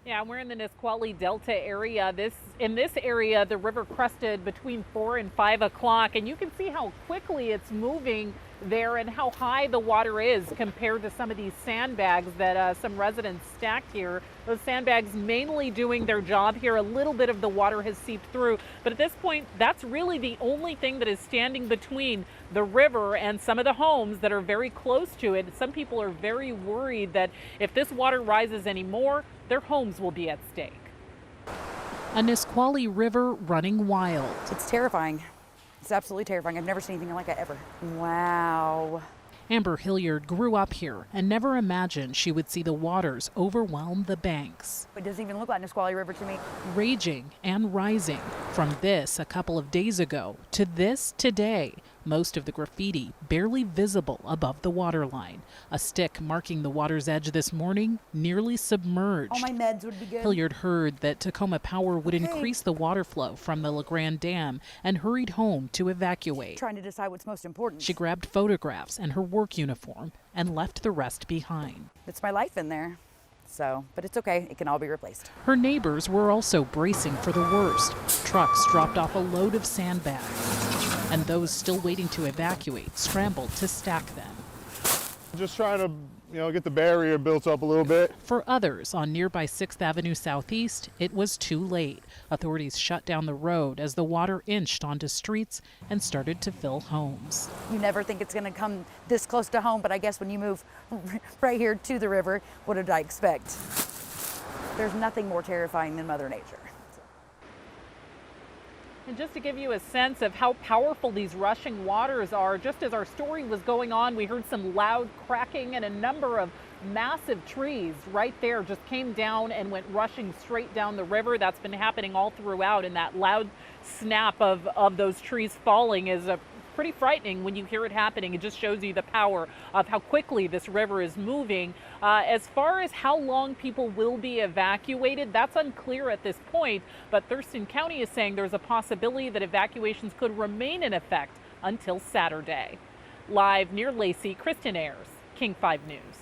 Yeah, we're in the Nisqually Delta area. In this area, the river crested between 4 and 5 o'clock, and you can see how quickly it's moving there and how high the water is compared to some of these sandbags that some residents stacked here. Those sandbags mainly doing their job here. A little bit of the water has seeped through, but at this point, that's really the only thing that is standing between the river and some of the homes that are very close to it. Some people are very worried that if this water rises anymore, their homes will be at stake. A Nisqually River running wild. It's terrifying. It's absolutely terrifying. I've never seen anything like it ever. Wow. Amber Hilliard grew up here and never imagined she would see the waters overwhelm the banks. It doesn't even look like Nisqually River to me. Raging and rising. From this a couple of days ago to this today. Most of the graffiti barely visible above the waterline. A stick marking the water's edge this morning nearly submerged. All my meds would be good. Hilliard heard that Tacoma Power would increase the water flow from the La Grande Dam and hurried home to evacuate. Trying to decide what's most important. She grabbed photographs and her work uniform and left the rest behind. It's my life in there. But it's okay. It can all be replaced. Her neighbors were also bracing for the worst. Trucks dropped off a load of sandbags, and those still waiting to evacuate scrambled to stack them. Just trying to, get the barrier built up a little bit. For others on nearby 6th Avenue Southeast, it was too late. Authorities shut down the road as the water inched onto streets and started to fill homes. You never think it's going to come this close to home, but I guess when you move right here to the river, what did I expect? There's nothing more terrifying than Mother Nature. And just to give you a sense of how powerful these rushing waters are, just as our story was going on, we heard some loud cracking and a number of massive trees right there just came down and went rushing straight down the river. That's been happening all throughout, and that loud snap of those trees falling is pretty frightening when you hear it happening. It just shows you the power of how quickly this river is moving. As far as how long people will be evacuated, that's unclear at this point, but Thurston County is saying there's a possibility that evacuations could remain in effect until Saturday. Live near Lacey, Kristen Ayers, King 5 News.